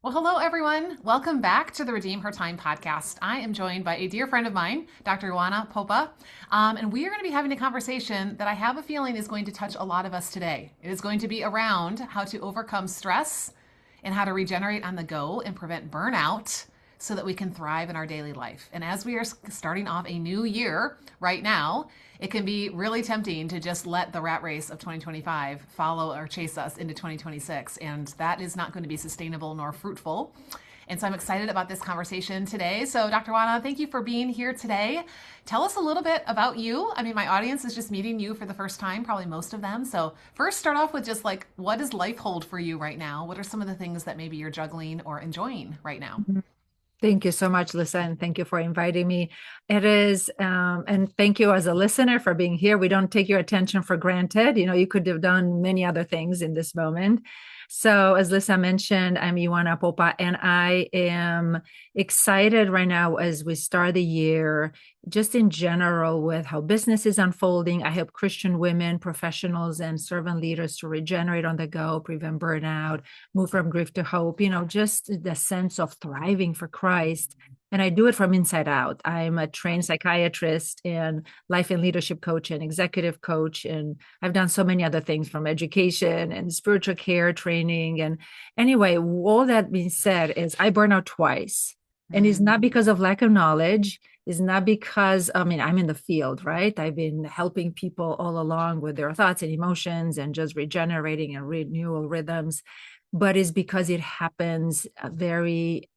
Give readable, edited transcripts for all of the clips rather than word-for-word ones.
Well, hello, everyone. Welcome back to the Redeem Her Time podcast. I am joined by a dear friend of mine, Dr. Ioana Popa, and we are going to be having a conversation that I have a feeling is going to touch a lot of us today. It is going to be around how to overcome stress and how to regenerate on the go and prevent burnout so that we can thrive in our daily life. And as we are starting off a new year right now, it can be really tempting to just let the rat race of 2025 follow or chase us into 2026. And that is not going to be sustainable nor fruitful. And so I'm excited about this conversation today. So, Dr. Wana, thank you for being here today. Tell us a little bit about you. I mean, my audience is just meeting you for the first time, probably most of them. So, first, start off with just like, what does life hold for you right now? What are some of the things that maybe you're juggling or enjoying right now? Mhm. Thank you so much, Lisa, and thank you for inviting me. It is, and thank you as a listener for being here. We don't take your attention for granted. You know, you could have done many other things in this moment. So, as Lisa mentioned, I'm Ioana Popa, and I am excited right now as we start the year, just in general, with how business is unfolding. I help Christian women, professionals, and servant leaders to regenerate on the go, prevent burnout, move from grief to hope, just the sense of thriving for Christ. And I do it from inside out. I'm a trained psychiatrist and life and leadership coach and executive coach. And I've done so many other things from education and spiritual care training. And anyway, all that being said is I burn out twice. And it's not because of lack of knowledge. It's not because, I mean, I'm in the field, right? I've been helping people all along with their thoughts and emotions and just regenerating and renewal rhythms, but it's because it happens very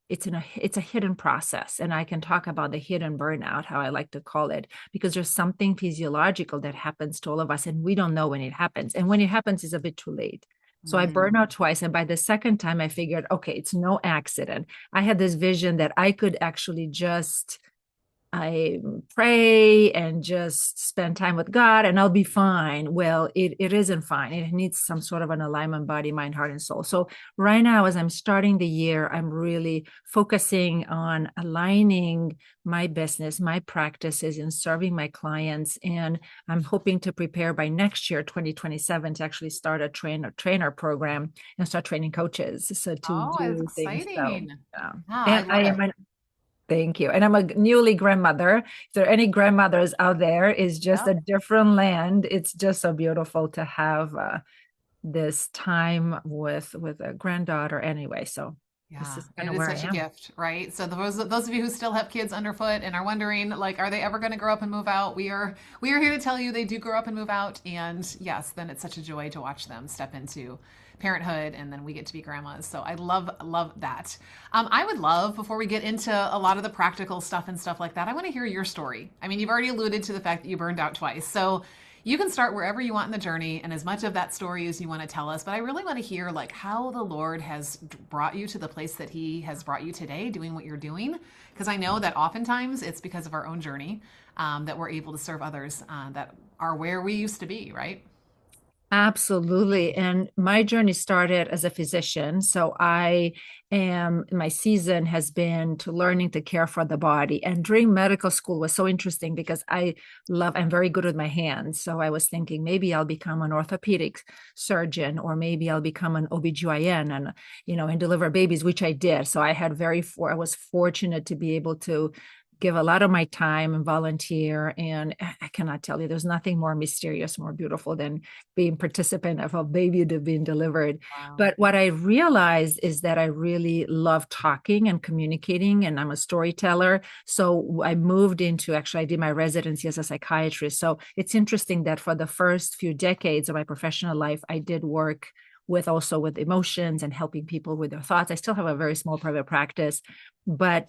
it's a hidden process. And I can talk about the hidden burnout, how I like to call it, because there's something physiological that happens to all of us and we don't know when it happens, and when it happens it's a bit too late. So I burned out twice, and by the second time I figured, okay, it's no accident. I had this vision that I could actually just I pray and just spend time with God and I'll be fine. Well, it isn't fine. It needs some sort of an alignment, body, mind, heart, and soul. So right now, as I'm starting the year, I'm really focusing on aligning my business, my practices, and serving my clients. And I'm hoping to prepare by next year, 2027, to actually start a trainer program and start training coaches. So to Oh, it's do things. So exciting. yeah. Ah, I And I love am it. an Thank you. And I'm a newly grandmother. If there are any grandmothers out there, it's just Yeah. a different land. It's just so beautiful to have this time with a granddaughter anyway. So this Yeah, is kind it of is where I such a am. gift, right? So those of you who still have kids underfoot and are wondering, like, are they ever going to grow up and move out? We are here to tell you they do grow up and move out, and yes, then it's such a joy to watch them step into parenthood, and then we get to be grandmas. So I love that. I would love before we get into a lot of the practical stuff and stuff like that. I want to hear your story. I mean, you've already alluded to the fact that you burned out twice, so you can start wherever you want in the journey and as much of that story as you want to tell us, but I really want to hear like how the Lord has brought you to the place that he has brought you today doing what you're doing, because I know that oftentimes it's because of our own journey, that we're able to serve others, that are where we used to be, right? Absolutely. And my journey started as a physician. So my season has been to learning to care for the body. And during medical school was so interesting because I'm very good with my hands. So I was thinking maybe I'll become an orthopedic surgeon, or maybe I'll become an OBGYN and deliver babies, which I did. So I was fortunate to be able to give a lot of my time and volunteer. And I cannot tell you, there's nothing more mysterious, more beautiful than being participant of a baby being delivered. Wow. But what I realized is that I really love talking and communicating, and I'm a storyteller. So I did my residency as a psychiatrist. So it's interesting that for the first few decades of my professional life, I did work with emotions and helping people with their thoughts. I still have a very small private practice, but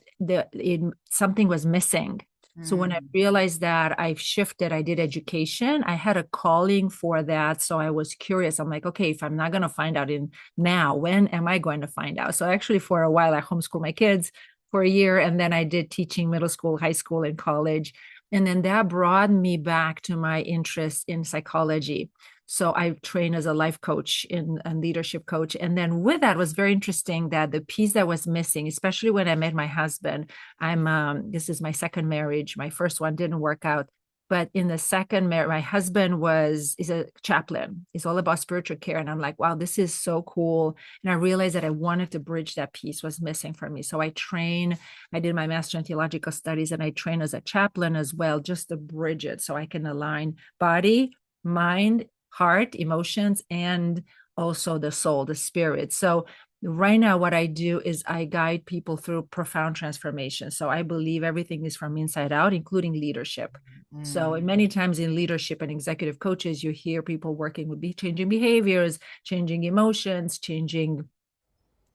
something was missing. So when I Mm. realized that I've shifted, I did education. I had a calling for that. So I was curious. I'm like, okay, if I'm not going to find out in now, when am I going to find out? So actually, for a while, I homeschooled my kids for a year. And then I did teaching middle school, high school, and college. And then that brought me back to my interest in psychology. So I trained as a life coach and leadership coach. And then with that was very interesting that the piece that was missing, especially when I met my husband, this is my second marriage. My first one didn't work out. But in the second marriage, my husband is a chaplain. It's all about spiritual care. And I'm like, wow, this is so cool. And I realized that I wanted to bridge that piece was missing for me. So I did my master in theological studies, and I train as a chaplain as well, just to bridge it so I can align body, mind, heart, emotions, and also the soul, the spirit. So right now, what I do is I guide people through profound transformation. So I believe everything is from inside out, including leadership. So Mm. many times in leadership and executive coaches, you hear people working with changing behaviors, changing emotions, changing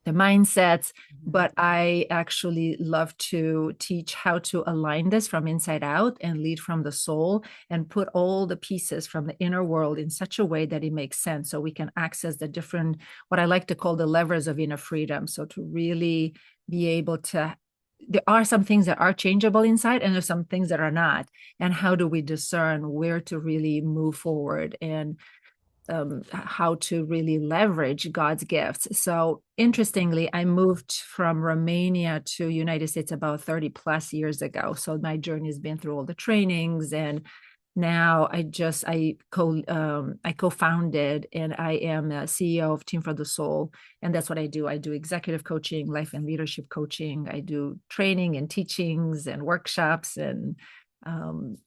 the mindsets. Mhm. But I actually love to teach how to align this from inside out and lead from the soul, and put all the pieces from the inner world in such a way that it makes sense, so we can access the different, what I like to call the levers of inner freedom. So to really be able to, there are some things that are changeable inside, and there's some things that are not. And how do we discern where to really move forward, and how to really leverage God's gifts. So interestingly, I moved from Romania to United States about 30 plus years ago. So my journey has been through all the trainings, and now I co-founded, and I am a CEO of Team for the Soul, and that's what I do. I do executive coaching, life and leadership coaching. I do training and teachings and workshops, and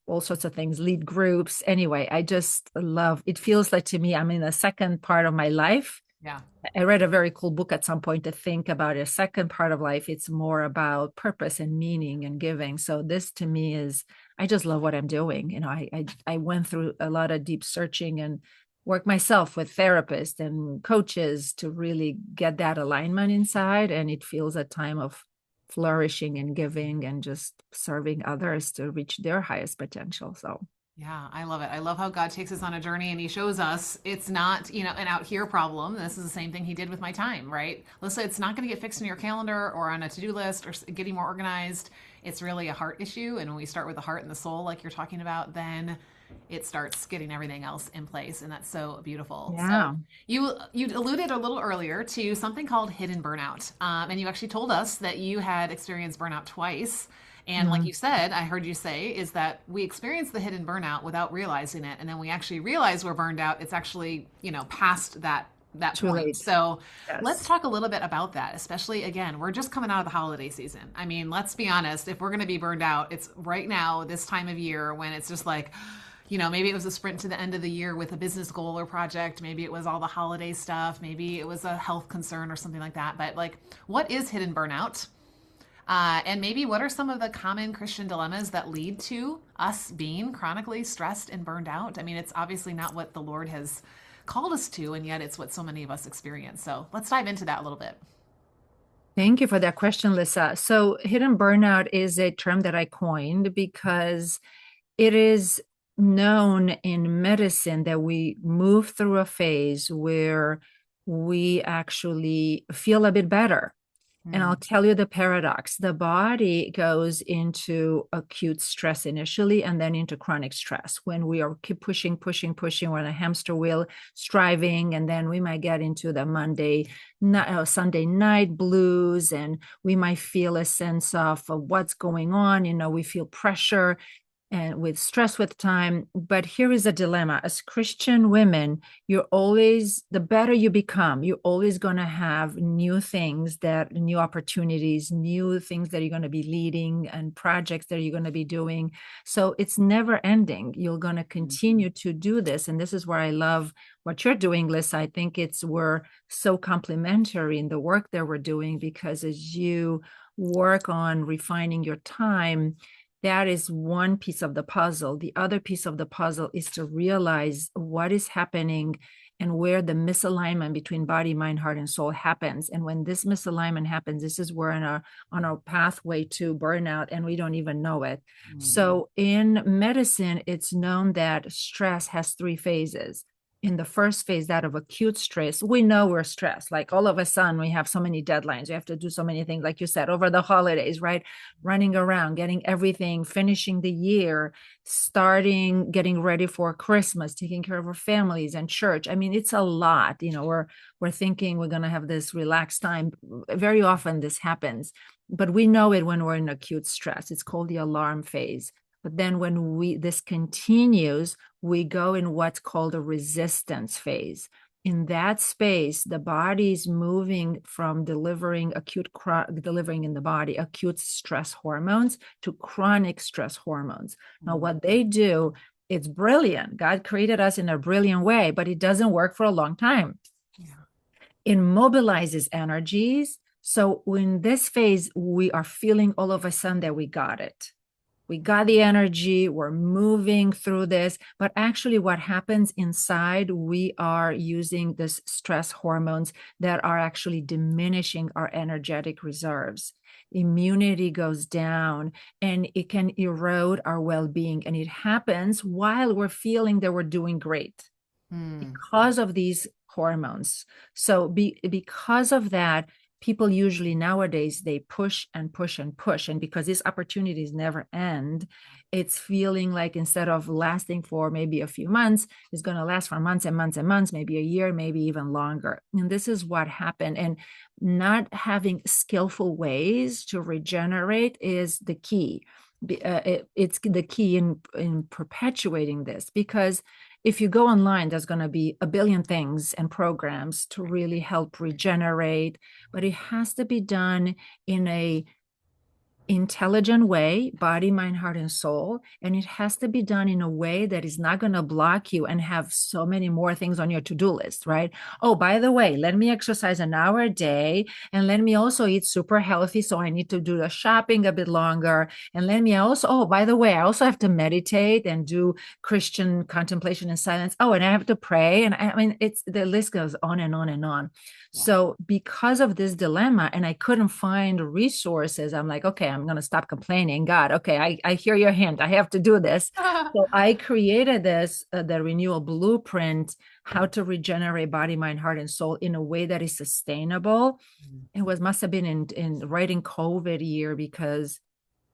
all sorts of things, lead groups. Anyway, I just love it. Feels like to me, I'm in the second part of my life. Yeah. I read a very cool book at some point to think about a second part of life. It's more about purpose and meaning and giving. So this to me is, I just love what I'm doing. I went through a lot of deep searching and work myself with therapists and coaches to really get that alignment inside. And it feels a time of flourishing and giving and just serving others to reach their highest potential. So Yeah, I love it. I love how God takes us on a journey and he shows us it's not, an out here problem. This is the same thing he did with my time, right? Let's say it's not going to get fixed in your calendar or on a to-do list or getting more organized. It's really a heart issue. And when we start with the heart and the soul, like you're talking about, then it starts getting everything else in place. And that's so beautiful. So yeah. you alluded a little earlier to something called hidden burnout. And you actually told us that you had experienced burnout twice. And like Mm, you said, I heard you say, is that we experience the hidden burnout without realizing it. And then we actually realize we're burned out. It's actually, past that too point. late. So let's Yes. talk a little bit about that, especially again, we're just coming out of the holiday season. I mean, let's be honest, if we're going to be burned out, it's right now, this time of year when it's just like, maybe it was a sprint to the end of the year with a business goal or project. Maybe it was all the holiday stuff. Maybe it was a health concern or something like that. But like, what is hidden burnout? And maybe what are some of the common Christian dilemmas that lead to us being chronically stressed and burned out? I mean, it's obviously not what the Lord has called us to, and yet it's what so many of us experience. So let's dive into that a little bit. Thank you for that question, Lisa. So hidden burnout is a term that I coined because it is known in medicine that we move through a phase where we actually feel a bit better. And I'll Mm. tell you the paradox. The body goes into acute stress initially and then into chronic stress when we are keep pushing, pushing, pushing. We're on a hamster wheel, striving. And then we might get into the Sunday night blues, and we might feel a sense of what's going on. We feel pressure and with stress with time. But here is a dilemma. As Christian women, you're always, the better you become, you're always going to have new things, new opportunities, new things that you're going to be leading, and projects that you're going to be doing. So it's never ending. You're going to continue to do this. And this is where I love what you're doing, Liz. I think we're so complementary in the work that we're doing, because as you work on refining your time, that is one piece of the puzzle. The other piece of the puzzle is to realize what is happening and where the misalignment between body, mind, heart, and soul happens. And when this misalignment happens, this is where on our pathway to burnout, and we don't even know it. Mm. So in medicine, it's known that stress has three phases. In the first phase, that of acute stress, we know we're stressed. Like all of a sudden, we have so many deadlines. We have to do so many things, like you said, over the holidays, right? Running around, getting everything, finishing the year, getting ready for Christmas, taking care of our families and church. I mean, it's a lot. We're thinking we're going to have this relaxed time. Very often this happens, but we know it when we're in acute stress. It's called the alarm phase. But then when this continues, we go in what's called a resistance phase. In that space, the body is moving from delivering in the body acute stress hormones to chronic stress hormones. Now, what they do, it's brilliant. God created us in a brilliant way, but it doesn't work for a long time. Yeah. It mobilizes energies. So in this phase, we are feeling all of a sudden that we got it. We got the energy, we're moving through this, but actually what happens inside, we are using this stress hormones that are actually diminishing our energetic reserves. Immunity goes down and it can erode our well-being. And it happens while we're feeling that we're doing great because of these hormones. So because of that, people usually nowadays, they push and push and push. And because these opportunities never end, it's feeling like instead of lasting for maybe a few months, it's going to last for months and months and months, maybe a year, maybe even longer. And this is what happened. And not having skillful ways to regenerate is the key. It's the key in perpetuating this, because if you go online, there's going to be a billion things and programs to really help regenerate, but it has to be done in a intelligent way, body, mind, heart, and soul. And it has to be done in a way that is not going to block you and have so many more things on your to-do list, right? Oh, by the way, let me exercise an hour a day and let me also eat super healthy. So I need to do the shopping a bit longer. And let me also, oh, by the way, I also have to meditate and do Christian contemplation and silence. Oh, and I have to pray. And I mean, the list goes on and on and on. So because of this dilemma, and I couldn't find resources, I'm like, okay, I'm going to stop complaining. God, okay, I hear your hint. I have to do this. So I created this, the renewal blueprint, how to regenerate body, mind, heart, and soul in a way that is sustainable. It must have been in right in COVID year, because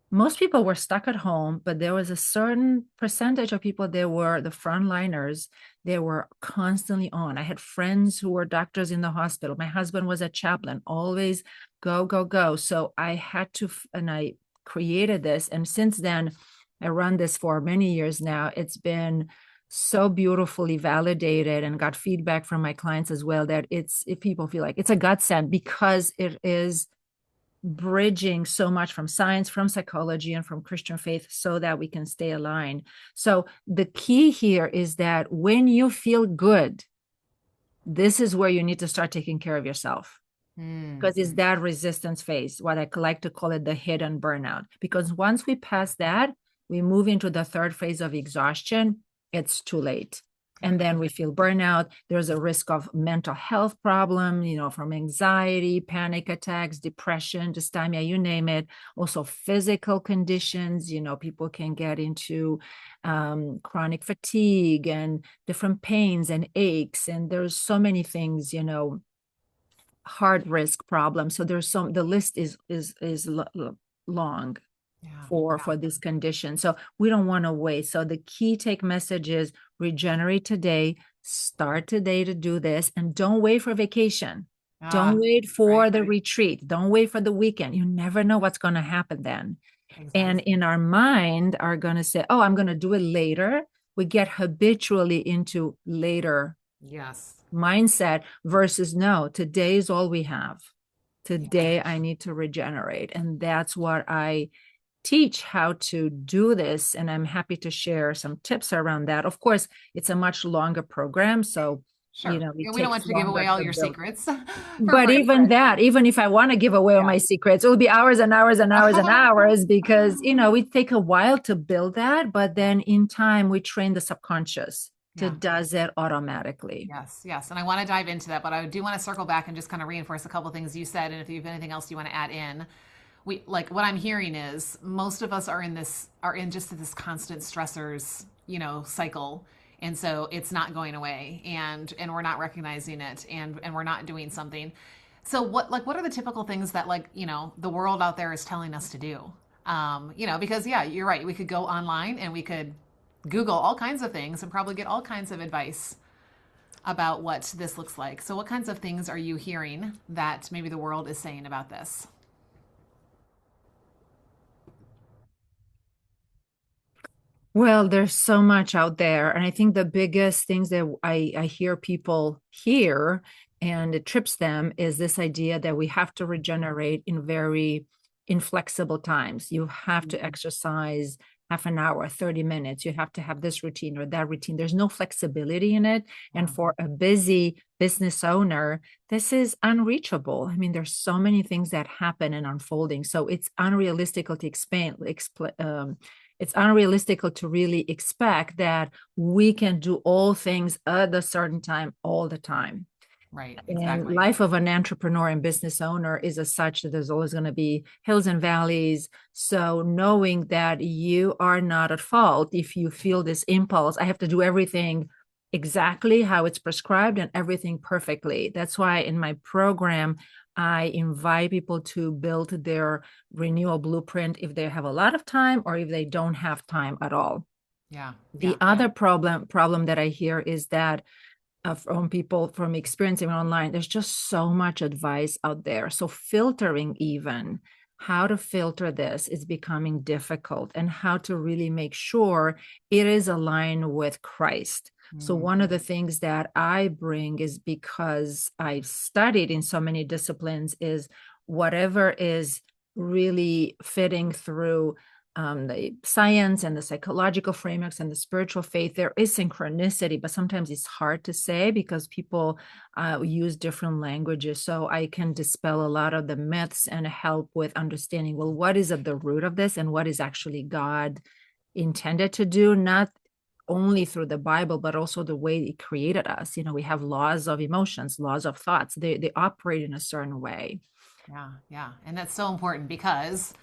most people were stuck at home, but there was a certain percentage of people that were the frontliners. They were constantly on. I had friends who were doctors in the hospital. My husband was a chaplain, always go, go, go. So I had to, and I created this. And since then, I run this for many years now. It's been so beautifully validated and got feedback from my clients as well, that if people feel like it's a godsend, because it is bridging so much from science, from psychology, and from Christian faith, so that we can stay aligned. So the key here is that when you feel good, this is where you need to start taking care of yourself, because it's that resistance phase, what I like to call it the hidden burnout. Because once we pass that, we move into the third phase of exhaustion. It's too late. And then we feel burnout. There's a risk of mental health problem, from anxiety, panic attacks, depression, dysthymia, you name it. Also physical conditions, people can get into chronic fatigue and different pains and aches. And there's so many things, heart risk problems. So the list is long. For this condition. So we don't want to wait. So the key take message is regenerate today, start today to do this, and don't wait for vacation. Don't wait for the retreat. Don't wait for the weekend. You never know what's going to happen then. Exactly. And in our mind are going to say, oh, I'm going to do it later. We get habitually into later mindset versus no, today is all we have. Today I need to regenerate. And that's what I teach, how to do this. And I'm happy to share some tips around that. Of course, it's a much longer program. So, we don't want you to give away all your secrets. But even if I want to give away all my secrets, it will be hours and hours and hours and hours, because, it take a while to build that. But then in time, we train the subconscious to does it automatically. Yes. And I want to dive into that, but I do want to circle back and just kind of reinforce a couple of things you said. And if you have anything else you want to add in. What I'm hearing is most of us are in just this constant stressors, cycle. And so it's not going away, and we're not recognizing it, and we're not doing something. So what are the typical things that the world out there is telling us to do? Because you're right. We could go online and we could Google all kinds of things and probably get all kinds of advice about what this looks like. So what kinds of things are you hearing that maybe the world is saying about this? Well, there's so much out there. And I think the biggest things that I hear people hear and it trips them is this idea that we have to regenerate in very inflexible times. You have to Mhm. exercise half an hour, 30 minutes. You have to have this routine or that routine. There's no flexibility in it. And Yeah. for a busy business owner, this is unreachable. I mean, there's so many things that happen and unfolding. So it's unrealistic to it's unrealistic to really expect that we can do all things at a certain time all the time. Right. And Exactly. life of an entrepreneur and business owner is as such that there's always going to be hills and valleys. So knowing that you are not at fault if you feel this impulse, I have to do everything exactly how it's prescribed and everything perfectly. That's why in my program, I invite people to build their renewal blueprint if they have a lot of time or if they don't have time at all. Yeah. The Yeah. Yeah. other problem that I hear is that from people from experiencing online, there's just so much advice out there. So filtering even how to filter this is becoming difficult and how to really make sure it is aligned with Christ. So Mm. one of the things that I bring is because I've studied in so many disciplines is whatever is really fitting through the science and the psychological frameworks and the spiritual faith, there is synchronicity, but sometimes it's hard to say because people use different languages. So I can dispel a lot of the myths and help with understanding, well, what is at the root of this and what is actually God intended to do, not only through the Bible, but also the way He created us. You know, we have laws of emotions, laws of thoughts. They operate in a certain way. Yeah, yeah. And that's so important because,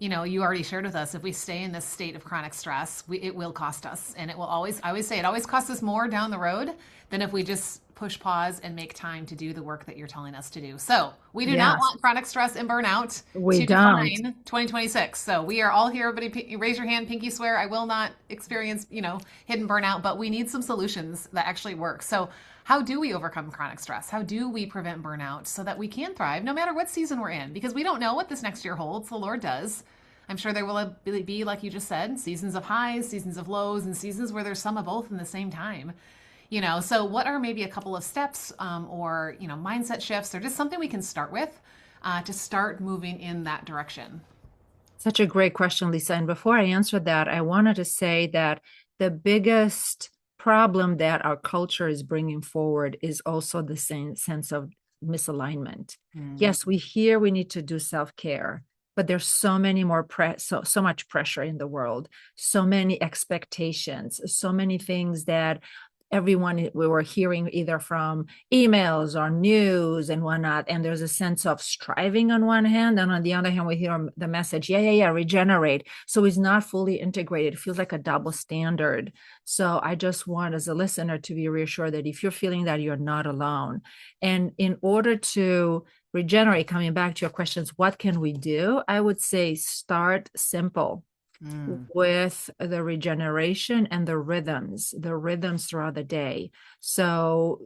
you already shared with us if we stay in this state of chronic stress, it will cost us. And it will always, I always say, it always costs us more down the road than if we just push pause and make time to do the work that you're telling us to do. So we do not Yes, want chronic stress and burnout we to don't. define 2026. So we are all here. Everybody raise your hand, pinky swear. I will not experience, hidden burnout, but we need some solutions that actually work. So how do we overcome chronic stress? How do we prevent burnout so that we can thrive no matter what season we're in? Because we don't know what this next year holds. The Lord does. I'm sure there will be, like you just said, seasons of highs, seasons of lows, and seasons where there's some of both in the same time. So what are maybe a couple of steps or, mindset shifts or just something we can start with to start moving in that direction? Such a great question, Lisa. And before I answer that, I wanted to say that the biggest problem that our culture is bringing forward is also the same sense of misalignment. Mm. Yes, we hear we need to do self-care, but there's so many more so much pressure in the world, so many expectations, so many things that everyone we were hearing either from emails or news and whatnot. And there's a sense of striving on one hand. And on the other hand, we hear the message, yeah, regenerate. So it's not fully integrated. It feels like a double standard. So I just want, as a listener, to be reassured that if you're feeling that, you're not alone. And in order to regenerate, coming back to your questions, what can we do? I would say start simple Mm. with the regeneration and the rhythms throughout the day. So,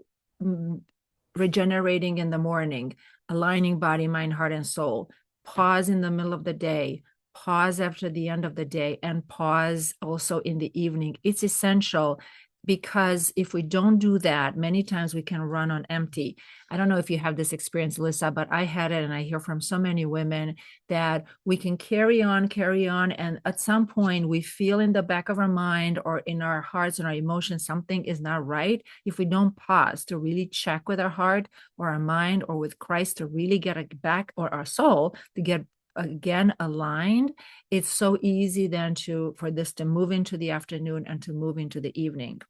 regenerating in the morning, aligning body, mind, heart, and soul, pause in the middle of the day, pause after the end of the day, and pause also in the evening. It's essential because if we don't do that, many times we can run on empty. I don't know if you have this experience, Lisa, but I had it, and I hear from so many women that we can carry on, and at some point we feel in the back of our mind or in our hearts and our emotions something is not right. If we don't pause to really check with our heart or our mind or with Christ to really get it back, or our soul to get again aligned, it's so easy then for this to move into the afternoon and to move into the evening.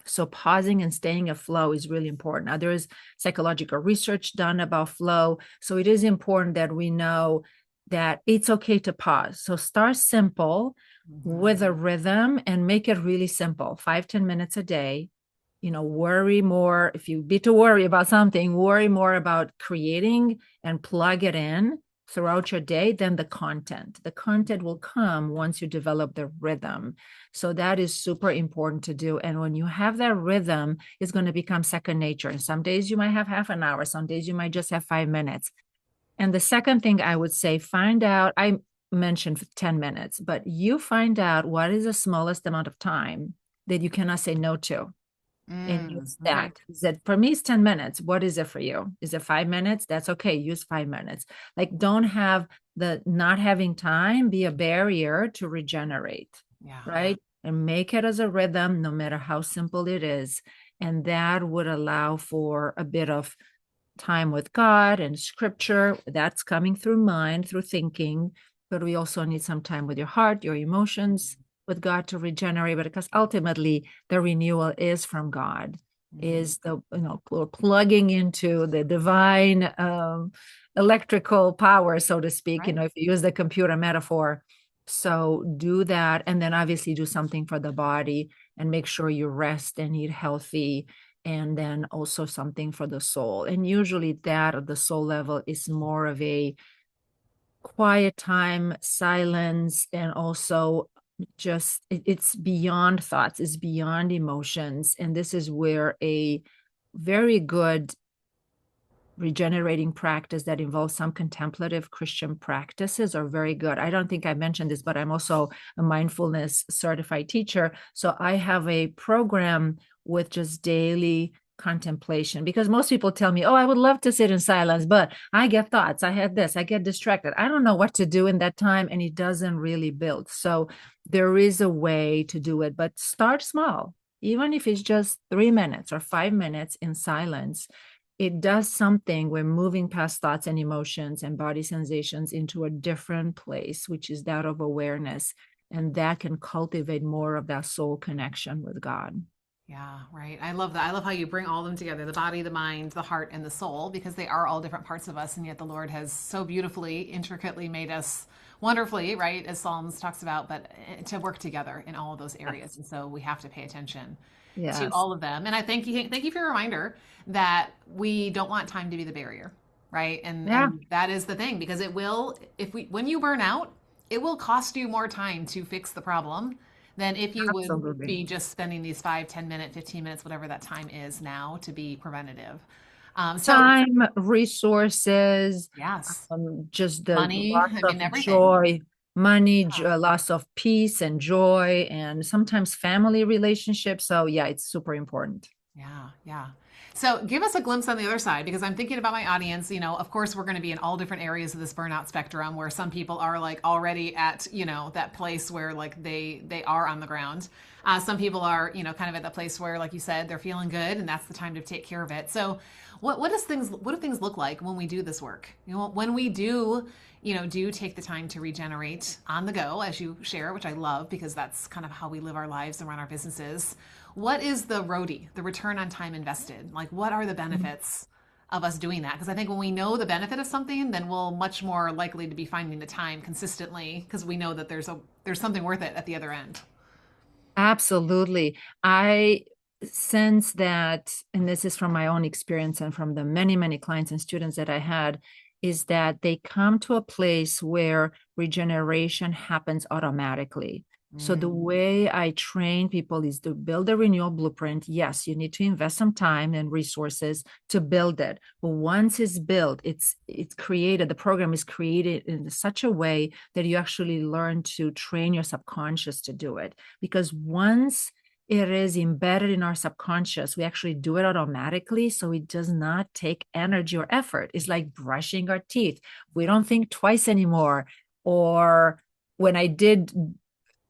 So pausing and staying aflow is really important. Now, there is psychological research done about flow. So it is important that we know that it's okay to pause. So start simple Hmm. with a rhythm and make it really simple, 5-10 minutes a day. Worry more. If you be to worry about something, worry more about creating and plug it in throughout your day than the content. The content will come once you develop the rhythm. So that is super important to do. And when you have that rhythm, it's going to become second nature. And some days you might have half an hour, some days you might just have 5 minutes. And the second thing I would say, find out, mention 10 minutes, but you find out what is the smallest amount of time that you cannot say no to and use Okay. that. Is it for me? It's 10 minutes. What is it for you? Is it 5 minutes? That's okay. Use 5 minutes. Like, don't have the not having time be a barrier to regenerate, Yeah. right? And make it as a rhythm, no matter how simple it is. And that would allow for a bit of time with God and scripture. That's coming through mind, through thinking. But we also need some time with your heart, your emotions, with God to regenerate. But because ultimately the renewal is from God, Mhm. is the, we're plugging into the divine electrical power, so to speak, Right. if you use the computer metaphor. So do that. And then obviously do something for the body and make sure you rest and eat healthy, and then also something for the soul. And usually that at the soul level is more of a quiet time, silence, and also just it's beyond thoughts, it's beyond emotions. And this is where a very good regenerating practice that involves some contemplative Christian practices are very good. I don't think I mentioned this, but I'm also a mindfulness certified teacher. So I have a program with just daily contemplation, because most people tell me, oh, I would love to sit in silence, but I get thoughts. I had this, I get distracted. I don't know what to do in that time. And it doesn't really build. So there is a way to do it, but start small, even if it's just 3 minutes or 5 minutes in silence. It does something. We're moving past thoughts and emotions and body sensations into a different place, which is that of awareness. And that can cultivate more of that soul connection with God. Yeah, right. I love that. I love how you bring all of them together, the body, the mind, the heart, and the soul, because they are all different parts of us. And yet the Lord has so beautifully, intricately made us wonderfully, right? As Psalms talks about, but to work together in all of those areas. Yes. And so we have to pay attention to Yes. all of them. And I thank you for your reminder that we don't want time to be the barrier, right? Yeah, And that is the thing, because it will, if we when you burn out, it will cost you more time to fix the problem than if you would absolutely. be just spending these 5, 10 minute, 15 minutes, whatever that time is now to be preventative. So Time, resources, yes, just the money, loss I of mean, everything. joy, money, Yeah. loss of peace and joy, and sometimes family relationships. So, yeah, it's super important. Yeah, yeah. So give us a glimpse on the other side, because I'm thinking about my audience. Of course, we're going to be in all different areas of this burnout spectrum, where some people are like already at, that place where like they are on the ground. Some people are, kind of at the place where, like you said, they're feeling good, and that's the time to take care of it. So what do things look like when we do this work? When we do take the time to regenerate on the go, as you share, which I love, because that's kind of how we live our lives and run our businesses. What is the RODI, the return on time invested? Like, what are the benefits of us doing that? Because I think when we know the benefit of something, then we'll much more likely to be finding the time consistently, because we know that there's something worth it at the other end. Absolutely. I sense that, and this is from my own experience and from the many, many clients and students that I had, is that they come to a place where regeneration happens automatically. So the Mm, way I train people is to build a renewal blueprint. Yes, you need to invest some time and resources to build it. But once it's built, it's created, the program is created in such a way that you actually learn to train your subconscious to do it. Because once it is embedded in our subconscious, we actually do it automatically. So it does not take energy or effort. It's like brushing our teeth. We don't think twice anymore. Or when I did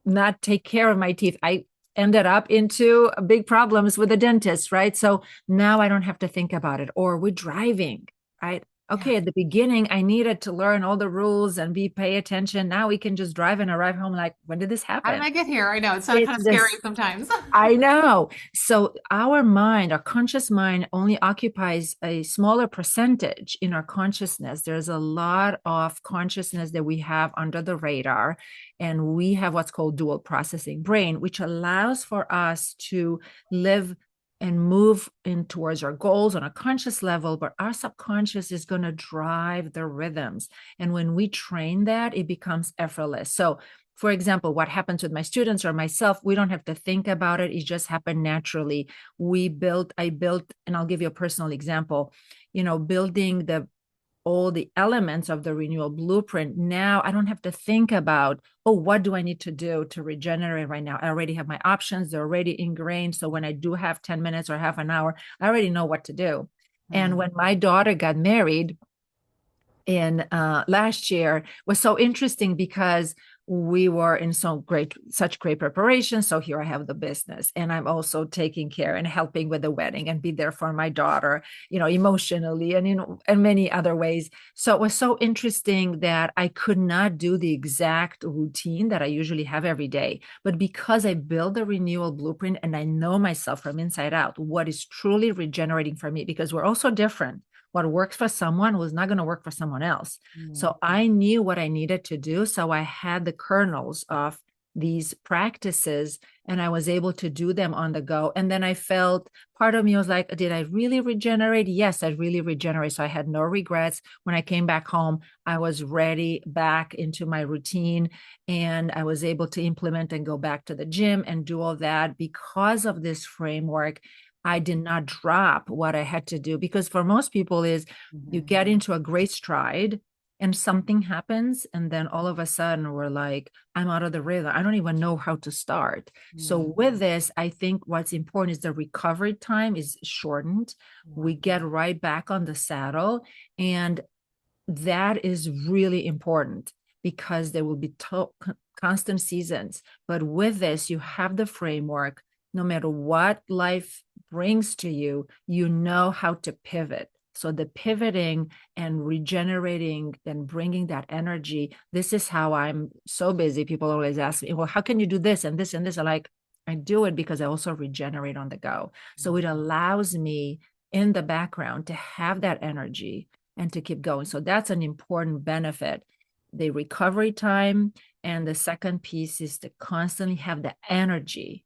not take care of my teeth, I ended up into big problems with the dentist, right? So now I don't have to think about it. Or we're driving, right? yeah. Okay, at the beginning, I needed to learn all the rules and pay attention. Now we can just drive and arrive home like, when did this How did happen? I get here? I know it's kind It's of scary this, sometimes. I know. So our mind, our conscious mind, only occupies a smaller percentage in our consciousness. There's a lot of consciousness that we have under the radar, and we have what's called dual processing brain, which allows for us to live and move in towards our goals on a conscious level, but our subconscious is going to drive the rhythms. And when we train that, it becomes effortless. So for example, what happens with my students or myself, we don't have to think about it. It just happened naturally. I built, and I'll give you a personal example, building the all the elements of the renewal blueprint, now I don't have to think about, oh, what do I need to do to regenerate right now? I already have my options. They're already ingrained. So when I do have 10 minutes or half an hour, I already know what to do. And when my daughter got married in last year, was so interesting because we were in such great preparation. So here I have the business, and I'm also taking care and helping with the wedding and be there for my daughter, emotionally and in many other ways. So it was so interesting that I could not do the exact routine that I usually have every day. But because I build the renewal blueprint and I know myself from inside out, what is truly regenerating for me, because we're also different. What works for someone was not going to work for someone else. So I knew what I needed to do. So I had the kernels of these practices and I was able to do them on the go. And then I felt, part of me was like, did I really regenerate? Yes, I really regenerated. So I had no regrets. When I came back home, I was ready back into my routine, and I was able to implement and go back to the gym and do all that because of this framework. I did not drop what I had to do, because for most people is you get into a great stride and something happens, and then all of a sudden we're like, I'm out of the rhythm. I don't even know how to start. So with this, I think what's important is the recovery time is shortened. We get right back on the saddle, and that is really important because there will be constant seasons. But with this, you have the framework. No matter what life brings to you, you know how to pivot. So the pivoting and regenerating and bringing that energy, this is how I'm so busy. People always ask me, well, how can you do this and this and this? I'm like, I do it because I also regenerate on the go. So it allows me in the background to have that energy and to keep going. So that's an important benefit. The recovery time. And the second piece is to constantly have the energy,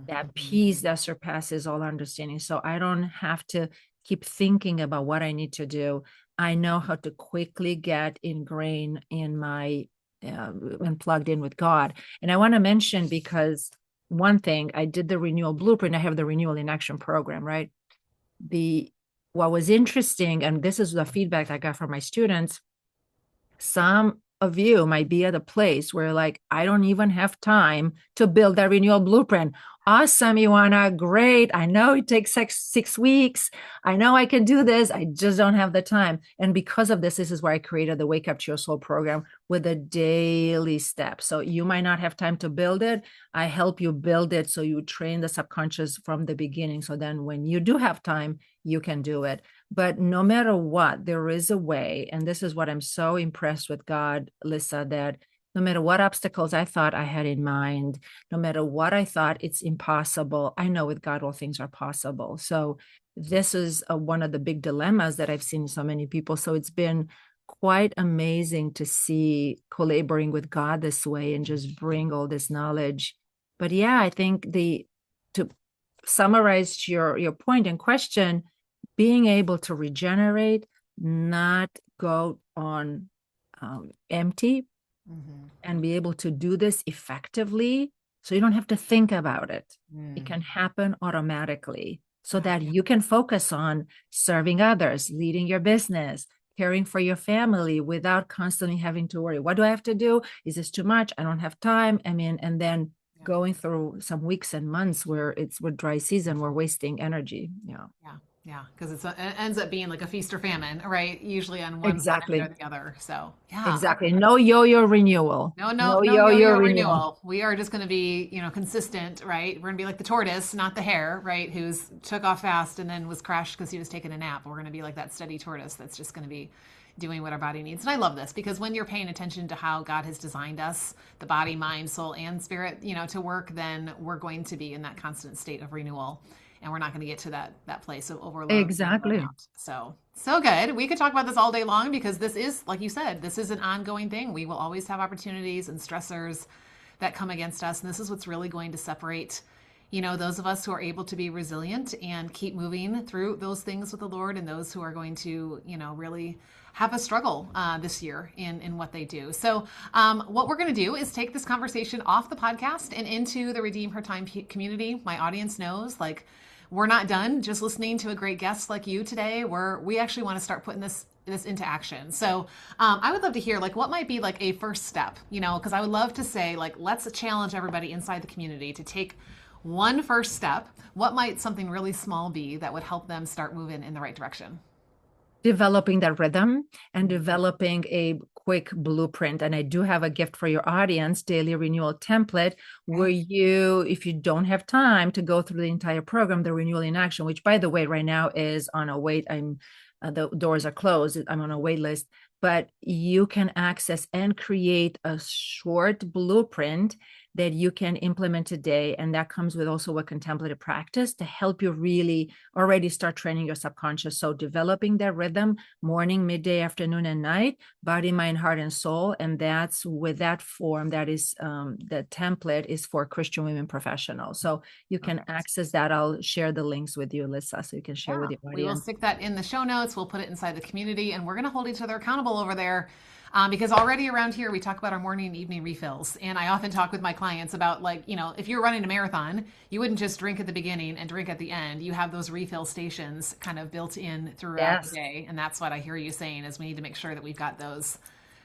that peace that surpasses all understanding. So I don't have to keep thinking about what I need to do. I know how to quickly get ingrained in my and plugged in with God. And I want to mention, because one thing, I did the renewal blueprint. I have the renewal in action program, right? What was interesting, and this is the feedback I got from my students, some of you might be at a place where like, I don't even have time to build that renewal blueprint. Awesome, Ioana, great. I know it takes six weeks. I know I can do this. I just don't have the time. And because of this is where I created the Wake Up to Your Soul program with a daily step. So you might not have time to build it. I help you build it so you train the subconscious from the beginning. So then when you do have time, you can do it. But no matter what, there is a way. And this is what I'm so impressed with God, Lisa, that no matter what obstacles I thought I had in mind, no matter what I thought it's impossible, I know with God all things are possible. So this is one of the big dilemmas that I've seen in so many people. So it's been quite amazing to see collaborating with God this way and just bring all this knowledge. But yeah, I think to summarize your point and question, being able to regenerate, not go on empty, and be able to do this effectively. So you don't have to think about it. It can happen automatically so that you can focus on serving others, leading your business, caring for your family without constantly having to worry, what do I have to do? Is this too much? I don't have time. I mean, and then going through some weeks and months where we're dry season, we're wasting energy. Yeah, because it ends up being like a feast or famine, right? Usually on one side Exactly. or the other. So yeah, Exactly. No yo-yo renewal. no yo-yo yo-yo renewal. renewal. We are just going to be, consistent, right? We're going to be like the tortoise, not the hare, right? Who's took off fast and then was crashed because he was taking a nap. We're going to be like that steady tortoise that's just going to be doing what our body needs. And I love this because when you're paying attention to how God has designed us, the body, mind, soul, and spirit, to work, then we're going to be in that constant state of renewal. And we're not going to get to that place of overload. Exactly. So good. We could talk about this all day long because this is, like you said, this is an ongoing thing. We will always have opportunities and stressors that come against us. And this is what's really going to separate, those of us who are able to be resilient and keep moving through those things with the Lord, and those who are going to, really have a struggle this year in what they do. So what we're going to do is take this conversation off the podcast and into the Redeem Her Time community. My audience knows, like, we're not done just listening to a great guest like you today. We actually want to start putting this into action. So I would love to hear like what might be like a first step, because I would love to say like let's challenge everybody inside the community to take one first step. What might something really small be that would help them start moving in the right direction? Developing that rhythm and developing a quick blueprint. And I do have a gift for your audience, daily renewal template, where you, if you don't have time to go through the entire program, the renewal in action, which by the way, right now is on a wait. The doors are closed. I'm on a wait list, but you can access and create a short blueprint that you can implement today. And that comes with also a contemplative practice to help you really already start training your subconscious. So developing that rhythm, morning, midday, afternoon, and night, body, mind, heart, and soul. And that's with that form, that is the template is for Christian women professionals. So you can access that. I'll share the links with you, Lisa, so you can share with your audience. We will stick that in the show notes. We'll put it inside the community, and we're going to hold each other accountable over there. Because already around here, we talk about our morning and evening refills. And I often talk with my clients about like, if you're running a marathon, you wouldn't just drink at the beginning and drink at the end. You have those refill stations kind of built in throughout the day. And that's what I hear you saying is we need to make sure that we've got those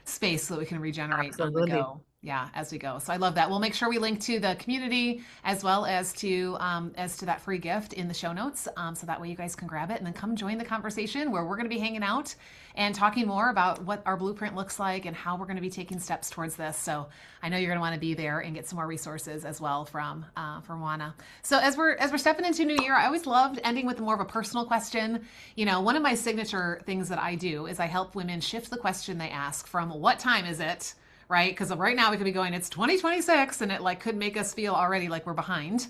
space so that we can regenerate on the go. Yeah, as we go. So I love that. We'll make sure we link to the community as well as to that free gift in the show notes. So that way you guys can grab it and then come join the conversation where we're going to be hanging out and talking more about what our blueprint looks like and how we're going to be taking steps towards this. So I know you're going to want to be there and get some more resources as well from Ioana. So as we're stepping into New Year, I always loved ending with more of a personal question. One of my signature things that I do is I help women shift the question they ask from what time is it? Right? Because right now we could be going, it's 2026, and it like could make us feel already like we're behind,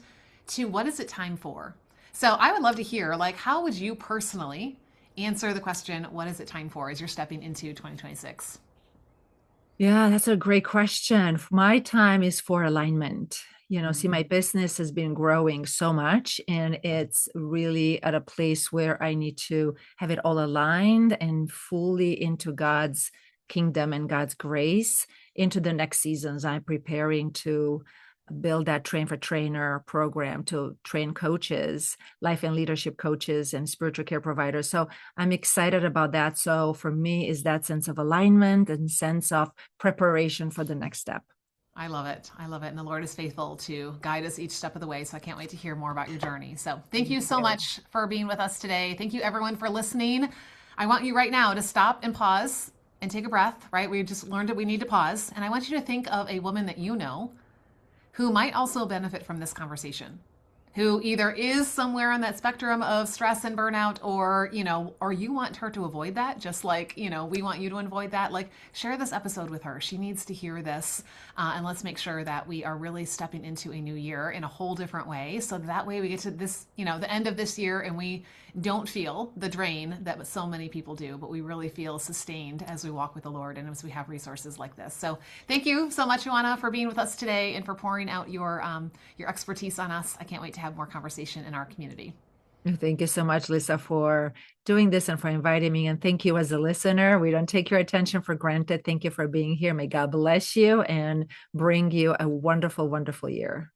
to what is it time for? So I would love to hear, like, how would you personally answer the question, what is it time for, as you're stepping into 2026? Yeah, that's a great question. My time is for alignment. See, my business has been growing so much, and it's really at a place where I need to have it all aligned and fully into God's kingdom and God's grace into the next seasons. I'm preparing to build that train for trainer program to train coaches, life and leadership coaches, and spiritual care providers. So I'm excited about that. So for me is that sense of alignment and sense of preparation for the next step. I love it. I love it. And the Lord is faithful to guide us each step of the way. So I can't wait to hear more about your journey. So thank you so much for being with us today. Thank you everyone for listening. I want you right now to stop and pause and take a breath, right? We just learned that we need to pause. And I want you to think of a woman that you know who might also benefit from this conversation, who either is somewhere on that spectrum of stress and burnout, or you want her to avoid that, just like, we want you to avoid that. Like, share this episode with her. She needs to hear this. And let's make sure that we are really stepping into a new year in a whole different way. So that way we get to this, the end of this year, and we don't feel the drain that so many people do, but we really feel sustained as we walk with the Lord and as we have resources like this. So thank you so much, Ioana, for being with us today and for pouring out your expertise on us. I can't wait to have more conversation in our community. Thank you so much, Lisa, for doing this and for inviting me. And thank you as a listener. We don't take your attention for granted. Thank you for being here. May God bless you and bring you a wonderful, wonderful year.